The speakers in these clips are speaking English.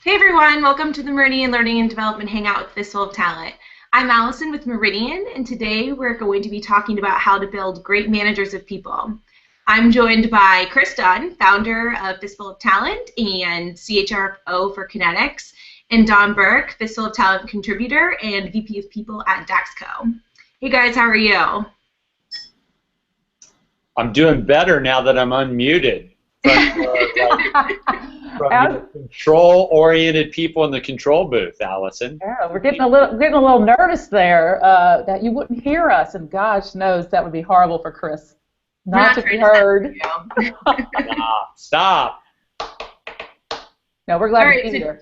Hey everyone, welcome to the Meridian Learning and Development Hangout with Fistful of Talent. I'm Allison with Meridian, and today we're going to be talking about how to build great managers of people. I'm joined by Kris Dunn, founder of Fistful of Talent and CHRO for Kinetics, and Burke, Fistful of Talent contributor and VP of People at Daxco. Hey guys, how are you? I'm doing better now that I'm unmuted from the control-oriented people in the control booth, Allison. Yeah, we're getting a little nervous there that you wouldn't hear us, and gosh knows that would be horrible for Kris not to be heard. Stop. No, we're glad to be here.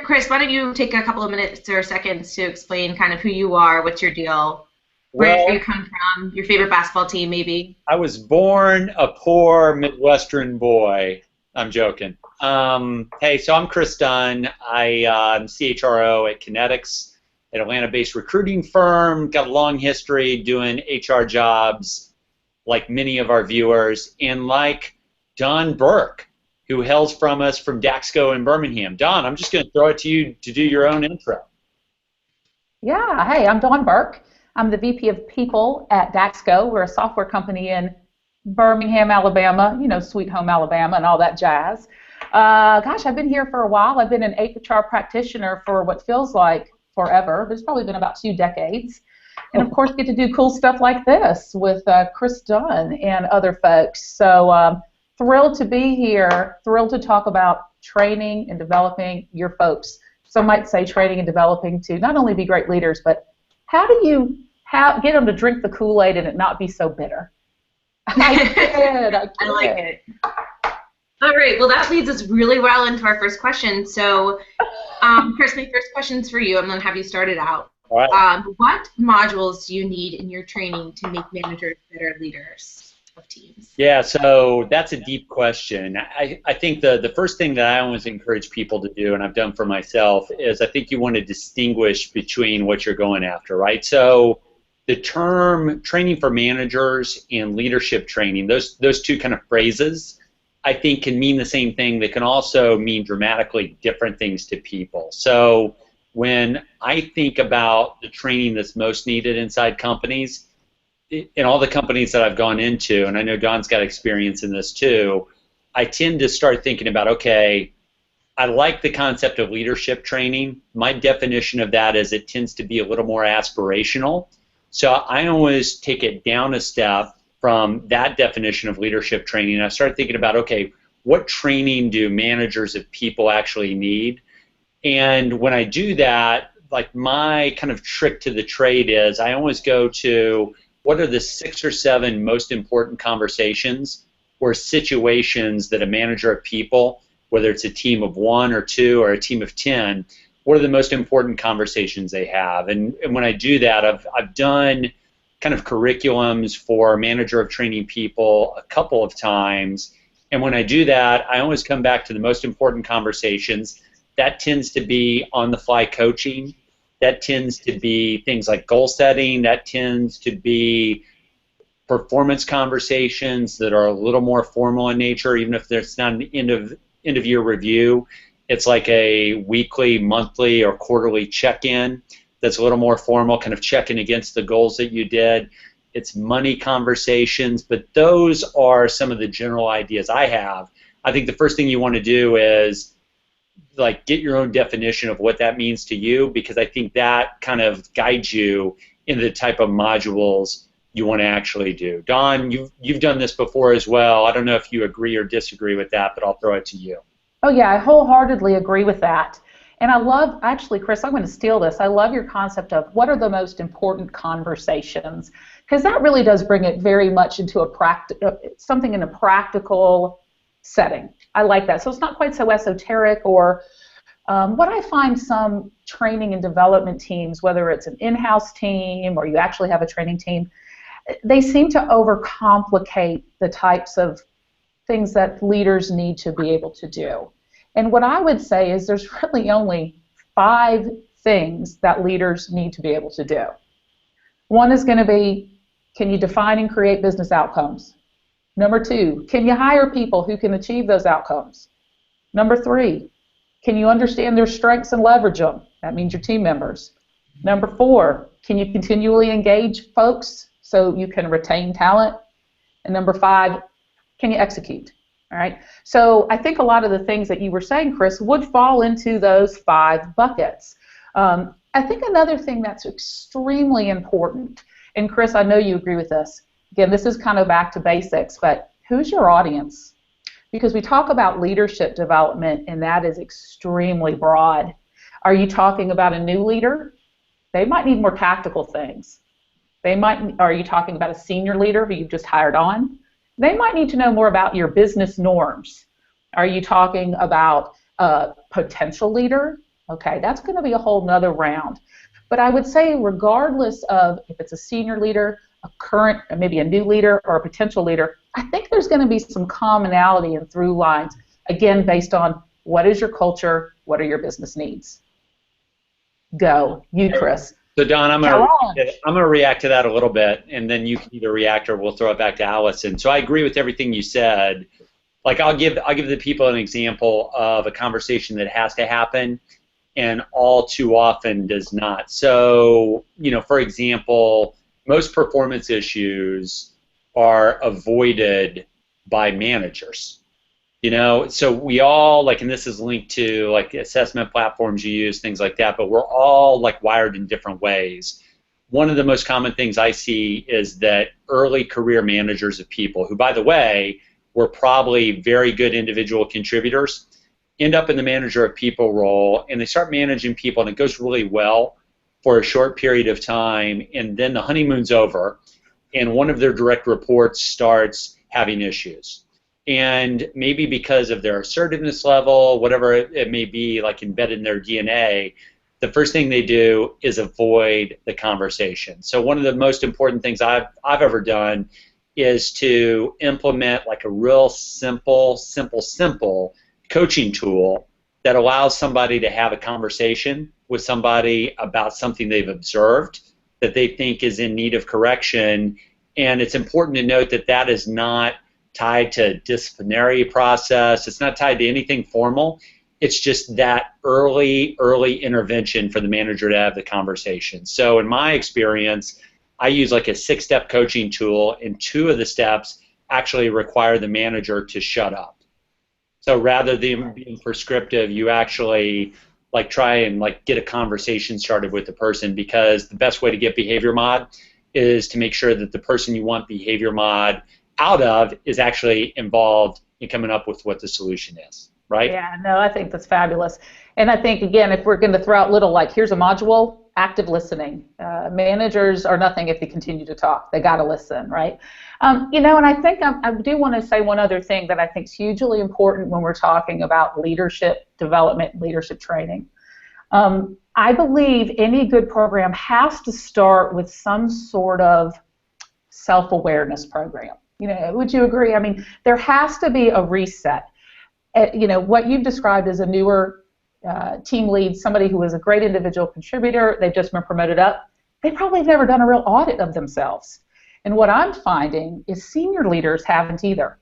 Kris, why don't you take a couple of minutes or seconds to explain kind of who you are, what's your deal, where you come from, your favorite basketball team, maybe? I was born a poor Midwestern boy. I'm joking. Hey, so I'm Kris Dunn. I'm CHRO at Kinetics, an Atlanta-based recruiting firm. Got a long history doing HR jobs, like many of our viewers, and like Don Burke, who hails from us from Daxco in Birmingham. Don, I'm just going to throw it to you to do your own intro. Yeah. Hey, I'm Don Burke. I'm the VP of People at Daxco. We're a software company in Birmingham, Alabama, you know, sweet home Alabama and all that jazz. Gosh, I've been here for a while. I've been an HR practitioner for what feels like forever, but it's probably been about 2 decades. And of course, get to do cool stuff like this with Kris Dunn and other folks. So thrilled to be here, thrilled to talk about training and developing your folks. Some might say training and developing to not only be great leaders, but how do you get them to drink the Kool-Aid and it not be so bitter? I like it. All right, well, that leads us really well into our first question. So, Kris, my first question's for you. I'm going to have you start it out. All right. What modules do you need in your training to make managers better leaders of teams? Yeah, so that's a deep question. I think the first thing that I always encourage people to do, and I've done for myself, is I think you want to distinguish between what you're going after, right? So the term training for managers and leadership training, those two kind of phrases, I think can mean the same thing. They can also mean dramatically different things to people. So when I think about the training that's most needed inside companies, in all the companies that I've gone into, and I know Don's got experience in this too, I tend to start thinking about, okay, I like the concept of leadership training. My definition of that is it tends to be a little more aspirational. So I always take it down a step from that definition of leadership training, and I start thinking about, okay, what training do managers of people actually need? And when I do that, like my kind of trick to the trade is I always go to what are the 6 or 7 most important conversations or situations that a manager of people, whether it's a team of 1 or 2 or a team of 10, what are the most important conversations they have? And when I do that, I've done kind of curriculums for manager of training people a couple of times, and when I do that, I always come back to the most important conversations. That tends to be on-the-fly coaching. That tends to be things like goal setting. That tends to be performance conversations that are a little more formal in nature, even if there's not an end-of-year review. It's like a weekly, monthly, or quarterly check-in that's a little more formal, kind of checking against the goals that you did. It's money conversations, but those are some of the general ideas I have. I think the first thing you want to do is like get your own definition of what that means to you, because I think that kind of guides you in the type of modules you want to actually do. Don, you've done this before as well. I don't know if you agree or disagree with that, but I'll throw it to you. Oh yeah, I wholeheartedly agree with that. And I love, actually, Kris, I'm going to steal this. I love your concept of what are the most important conversations, because that really does bring it very much into something in a practical setting. I like that. So it's not quite so esoteric or what I find some training and development teams, whether it's an in-house team or you actually have a training team, they seem to overcomplicate the types of things that leaders need to be able to do. And what I would say is there's really only 5 things that leaders need to be able to do. One is going to be, can you define and create business outcomes? Number 2, can you hire people who can achieve those outcomes? Number 3, Can you understand their strengths and leverage them? That means your team members. Number 4, can you continually engage folks so you can retain talent? And number 5, can you execute? All right. So I think a lot of the things that you were saying, Kris, would fall into those 5 buckets. I think another thing that's extremely important, and Kris, I know you agree with this. Again, this is kind of back to basics, but who's your audience? Because we talk about leadership development, and that is extremely broad. Are you talking about a new leader? They might need more tactical things. Are you talking about a senior leader who you've just hired on? They might need to know more about your business norms. Are you talking about a potential leader? Okay, that's going to be a whole nother round. But I would say regardless of if it's a senior leader, a current, or maybe a new leader, or a potential leader, I think there's going to be some commonality and through lines, again, based on what is your culture, what are your business needs. Go. You, Kris. So Don, I'm gonna react to that a little bit, and then you can either react or we'll throw it back to Allison. So I agree with everything you said. Like I'll give the people an example of a conversation that has to happen, and all too often does not. So for example, most performance issues are avoided by managers. So we all, and this is linked to assessment platforms you use, things like that, but we're all wired in different ways. One of the most common things I see is that early career managers of people, who by the way were probably very good individual contributors, end up in the manager of people role, and they start managing people, and it goes really well for a short period of time, and then the honeymoon's over, and one of their direct reports starts having issues. And maybe because of their assertiveness level, whatever it may be, embedded in their DNA, the first thing they do is avoid the conversation. So one of the most important things I've ever done is to implement a real simple coaching tool that allows somebody to have a conversation with somebody about something they've observed that they think is in need of correction. And it's important to note that that is not tied to disciplinary process. It's not tied to anything formal. It's just that early intervention for the manager to have the conversation. So in my experience, I use a 6-step coaching tool, and 2 of the steps actually require the manager to shut up. So rather than being prescriptive, you actually try and get a conversation started with the person, because the best way to get behavior mod is to make sure that the person you want behavior mod out of is actually involved in coming up with what the solution is, right? Yeah, no, I think that's fabulous. And I think, again, if we're going to throw out little, here's a module, active listening. Managers are nothing if they continue to talk. They got to listen, right? And I think I do want to say one other thing that I think is hugely important when we're talking about leadership development, leadership training. I believe any good program has to start with some sort of self-awareness program. Would you agree? I mean, there has to be a reset. What you've described as a newer team lead, somebody who is a great individual contributor, they've just been promoted up, they probably have never done a real audit of themselves. And what I'm finding is senior leaders haven't either.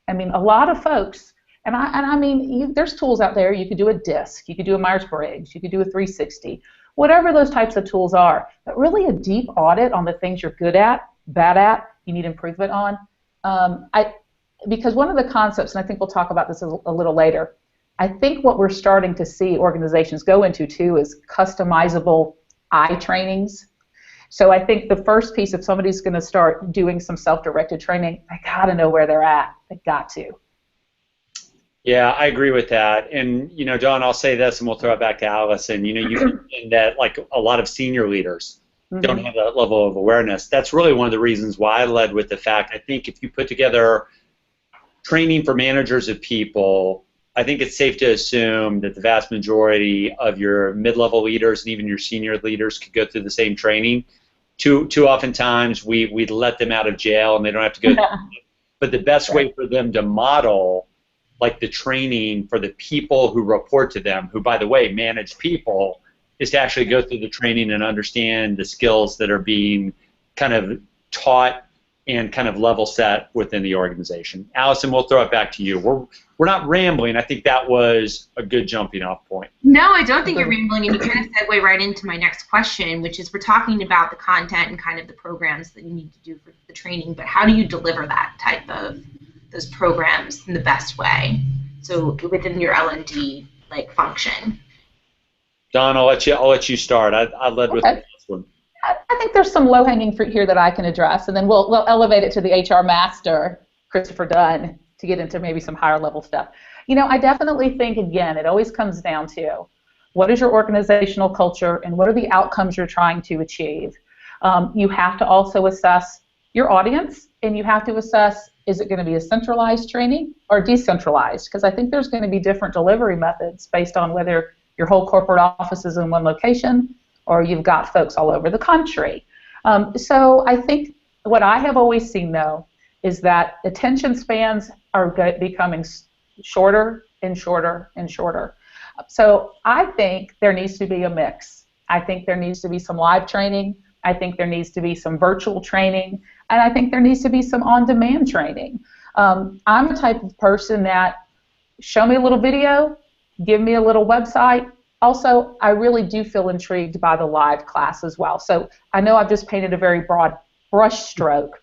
I mean, a lot of folks, and I mean, there's tools out there. You could do a DISC, you could do a Myers-Briggs, you could do a 360, whatever those types of tools are. But really a deep audit on the things you're good at, bad at, you need improvement on. Because one of the concepts, and I think we'll talk about this a little later, I think what we're starting to see organizations go into too is customizable trainings. So I think the first piece, if somebody's going to start doing some self-directed training, they got to know where they're at. They got to. Yeah, I agree with that. And, Don, I'll say this, and we'll throw it back to Allison. You mentioned that a lot of senior leaders don't have that level of awareness. That's really one of the reasons why I led with the fact, I think if you put together training for managers of people, I think it's safe to assume that the vast majority of your mid-level leaders and even your senior leaders could go through the same training. Too oftentimes we let them out of jail and they don't have to go through it. But the best way for them to model the training for the people who report to them, who by the way manage people, is to actually go through the training and understand the skills that are being kind of taught and kind of level set within the organization. Allison, we'll throw it back to you. We're not rambling. I think that was a good jumping off point. No, I don't think you're rambling, and you kind of segue right into my next question, which is we're talking about the content and kind of the programs that you need to do for the training, but how do you deliver that type of those programs in the best way? So within your L&D function. Don, I'll let you start. I led with this one. I think there's some low-hanging fruit here that I can address, and then we'll elevate it to the HR master, Christopher Dunn, to get into maybe some higher level stuff. I definitely think, again, it always comes down to what is your organizational culture and what are the outcomes you're trying to achieve. You have to also assess your audience, and you have to assess, is it going to be a centralized training or decentralized? Because I think there's going to be different delivery methods based on whether your whole corporate office is in one location or you've got folks all over the country. So I think what I have always seen, though, is that attention spans are becoming shorter and shorter and shorter. So I think there needs to be a mix. I think there needs to be some live training. I think there needs to be some virtual training. And I think there needs to be some on-demand training. I'm the type of person that show me a little video, give me a little website. Also, I really do feel intrigued by the live class as well. So I know I've just painted a very broad brush stroke,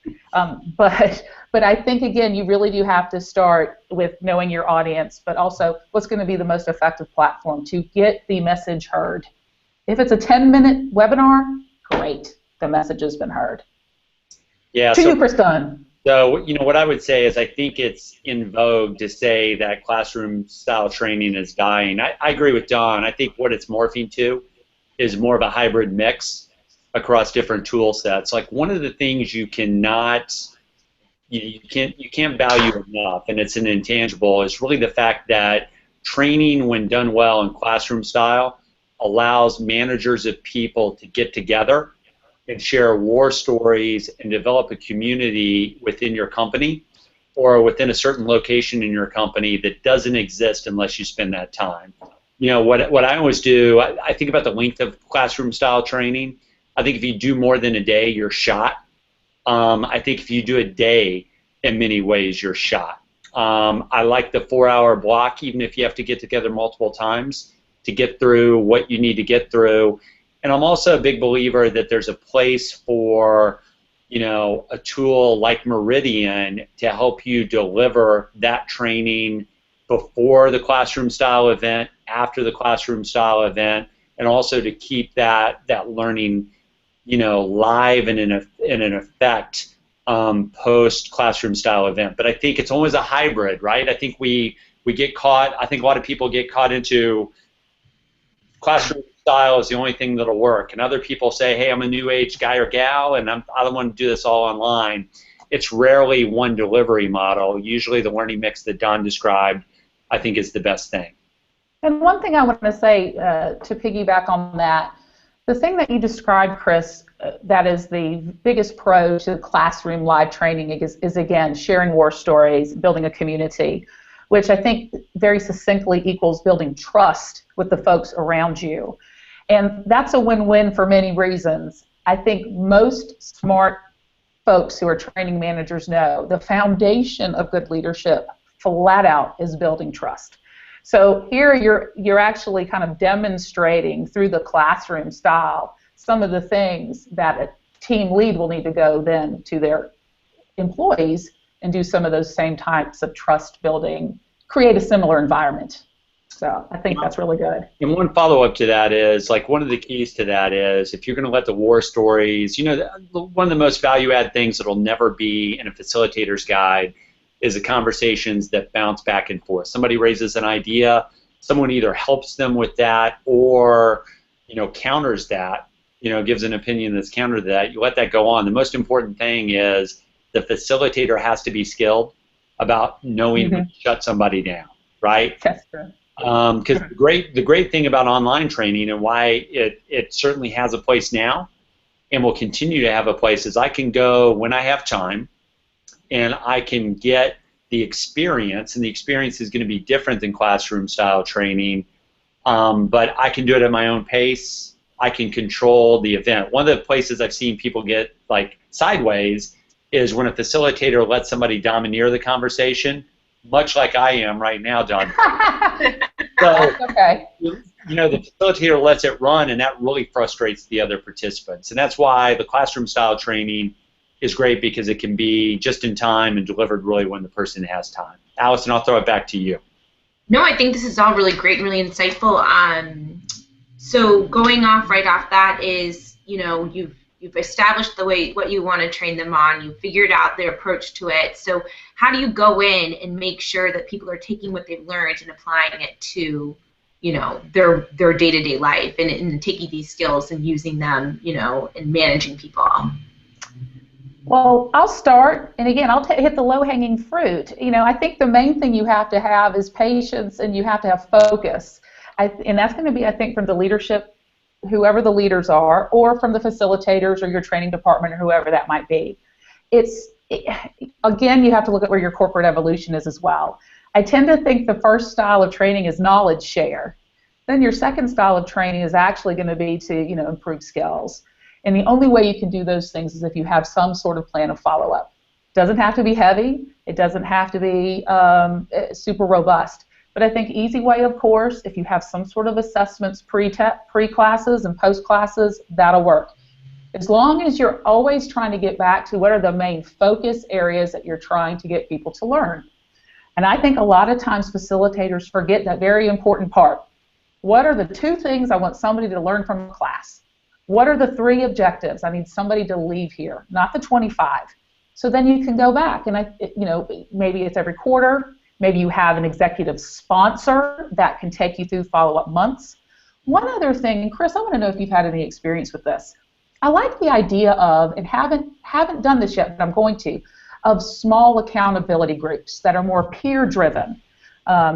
but I think, again, you really do have to start with knowing your audience, but also what's going to be the most effective platform to get the message heard. If it's a 10-minute webinar, great, the message has been heard. Yeah. To you, Kris Dunn. So, what I would say is I think it's in vogue to say that classroom-style training is dying. I agree with Don. I think what it's morphing to is more of a hybrid mix across different tool sets. Like, one of the things you cannot, you can't value enough, and it's an intangible, is really the fact that training, when done well in classroom style, allows managers of people to get together and share war stories and develop a community within your company or within a certain location in your company that doesn't exist unless you spend that time. What I always do, I think about the length of classroom style training. I think if you do more than a day, you're shot. I think if you do a day, in many ways, you're shot. I like the 4-hour block, even if you have to get together multiple times to get through what you need to get through. And I'm also a big believer that there's a place for, a tool like Meridian to help you deliver that training before the classroom style event, after the classroom style event, and also to keep that learning, live and in an effect post classroom style event. But I think it's always a hybrid, right? I think we get caught. I think a lot of people get caught into classroom style is the only thing that'll work, and other people say, hey, I'm a new age guy or gal, and I don't want to do this all online. It's rarely one delivery model. Usually the learning mix that Don described, I think, is the best thing. And one thing I want to say to piggyback on that, the thing that you described, Kris, that is the biggest pro to classroom live training is again, sharing war stories, building a community, which I think very succinctly equals building trust with the folks around you. And that's a win-win for many reasons. I think most smart folks who are training managers know the foundation of good leadership, flat out, is building trust. So here you're actually kind of demonstrating through the classroom style some of the things that a team lead will need to go then to their employees and do some of those same types of trust building, create a similar environment. So I think that's really good. And one follow-up to that is, one of the keys to that is, if you're going to let the war stories, one of the most value-add things that'll never be in a facilitator's guide is the conversations that bounce back and forth. Somebody raises an idea, someone either helps them with that or, counters that, gives an opinion that's counter to that. You let that go on. The most important thing is the facilitator has to be skilled about knowing when to shut somebody down, right? That's true. Because the great thing about online training and why it certainly has a place now and will continue to have a place is I can go when I have time and I can get the experience, and the experience is going to be different than classroom style training, but I can do it at my own pace. I can control the event. One of the places I've seen people get sideways is when a facilitator lets somebody domineer the conversation, much like I am right now, Dunn. So, okay. The facilitator lets it run, and that really frustrates the other participants. And that's why the classroom-style training is great, because it can be just in time and delivered really when the person has time. Allison, I'll throw it back to you. No, I think this is all really great and really insightful. So going off right off that is, you've established what you want to train them on. You've figured out their approach to it. So how do you go in and make sure that people are taking what they've learned and applying it to, their day-to-day life and taking these skills and using them, and managing people? Well, I'll start, and again, I'll hit the low-hanging fruit. I think the main thing you have to have is patience, and you have to have focus. And that's going to be, I think, from the leadership, whoever the leaders are, or from the facilitators or your training department or whoever that might be. Again, you have to look at where your corporate evolution is as well. I tend to think the first style of training is knowledge share. Then your second style of training is actually going to be to, improve skills. And the only way you can do those things is if you have some sort of plan of follow-up. It doesn't have to be heavy. It doesn't have to be super robust. But I think easy way, of course, if you have some sort of assessments pre-classes and post-classes, that'll work. As long as you're always trying to get back to what are the main focus areas that you're trying to get people to learn. And I think a lot of times facilitators forget that very important part. What are the 2 things I want somebody to learn from a class? What are the 3 objectives I need somebody to leave here, not the 25? So then you can go back, and maybe it's every quarter. Maybe you have an executive sponsor that can take you through follow-up months. One other thing, and Kris, I want to know if you've had any experience with this. I like the idea of, and haven't done this yet, but I'm going to, of small accountability groups that are more peer-driven,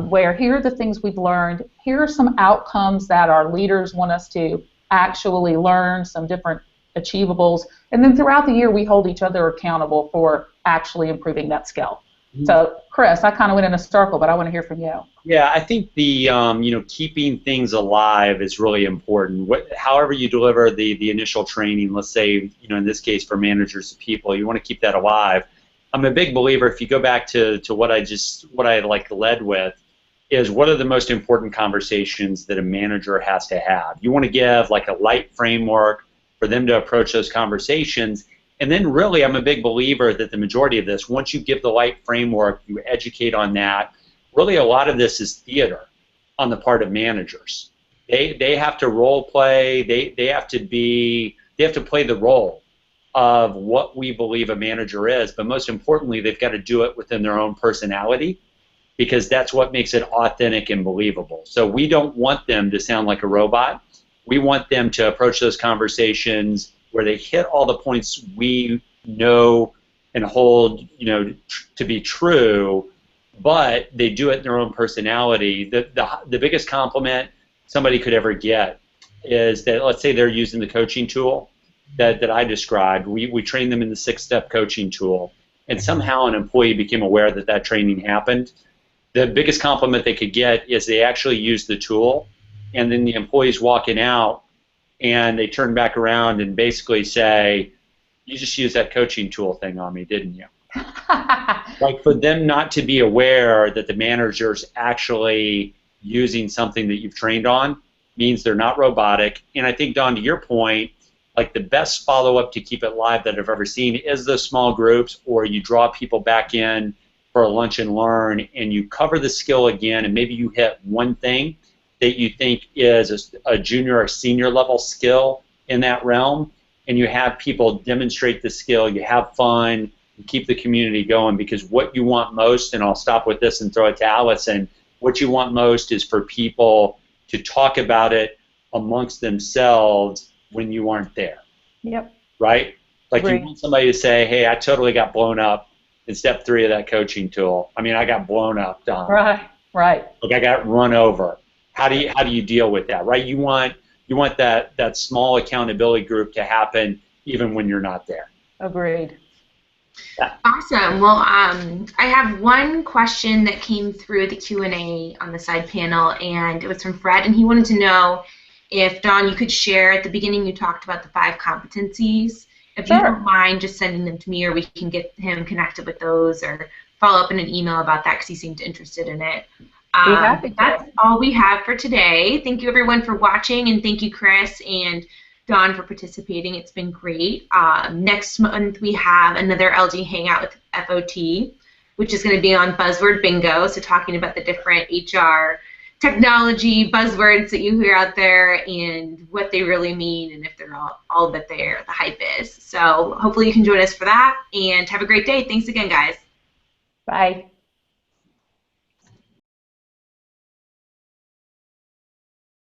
where here are the things we've learned, here are some outcomes that our leaders want us to actually learn, some different achievables, and then throughout the year we hold each other accountable for actually improving that skill. So, Kris, I kind of went in a circle, but I want to hear from you. Yeah, I think the keeping things alive is really important. However you deliver the initial training, let's say in this case for managers of people, you want to keep that alive. I'm a big believer. If you go back to what I led with, is what are the most important conversations that a manager has to have. You want to give like a light framework for them to approach those conversations. And then really, I'm a big believer that the majority of this, once you give the light framework, you educate on that, really a lot of this is theater on the part of managers. They have to role play, they have to play the role of what we believe a manager is, but most importantly, they've got to do it within their own personality, because that's what makes it authentic and believable. So we don't want them to sound like a robot. We want them to approach those conversations where they hit all the points we know and hold, to be true, but they do it in their own personality. The biggest compliment somebody could ever get is that, let's say they're using the coaching tool that I described. We trained them in the 6-step coaching tool, and somehow an employee became aware that training happened. The biggest compliment they could get is they actually used the tool, and then the employee's walking out, and they turn back around and basically say, "You just used that coaching tool thing on me, didn't you?" Like, for them not to be aware that the manager's actually using something that you've trained on means they're not robotic. And I think, Don, to your point, like the best follow-up to keep it live that I've ever seen is those small groups, or you draw people back in for a lunch and learn, and you cover the skill again, and maybe you hit one thing that you think is a junior or senior level skill in that realm, and you have people demonstrate the skill, you have fun, you keep the community going, because what you want most, and I'll stop with this and throw it to Allison, what you want most is for people to talk about it amongst themselves when you aren't there. Yep. Right? Like, Right. You want somebody to say, "Hey, I totally got blown up in step 3 of that coaching tool. I mean, I got blown up, Don. Right. Like, I got run over." How do you deal with that, right? You want that small accountability group to happen even when you're not there. Agreed. Yeah. Awesome. Well, I have one question that came through the Q&A on the side panel, and it was from Fred, and he wanted to know if, Don, you could share, at the beginning you talked about the 5 competencies, if you Sure. don't mind just sending them to me, or we can get him connected with those, or follow up in an email about that because he seemed interested in it. Be happy to. That's all we have for today. Thank you everyone for watching, and thank you Kris and Dunn for participating. It's been great. Next month we have another LD Hangout with FOT, which is going to be on Buzzword Bingo, so talking about the different HR technology buzzwords that you hear out there and what they really mean and if they're all that the hype is. So hopefully you can join us for that, and have a great day. Thanks again, guys. Bye.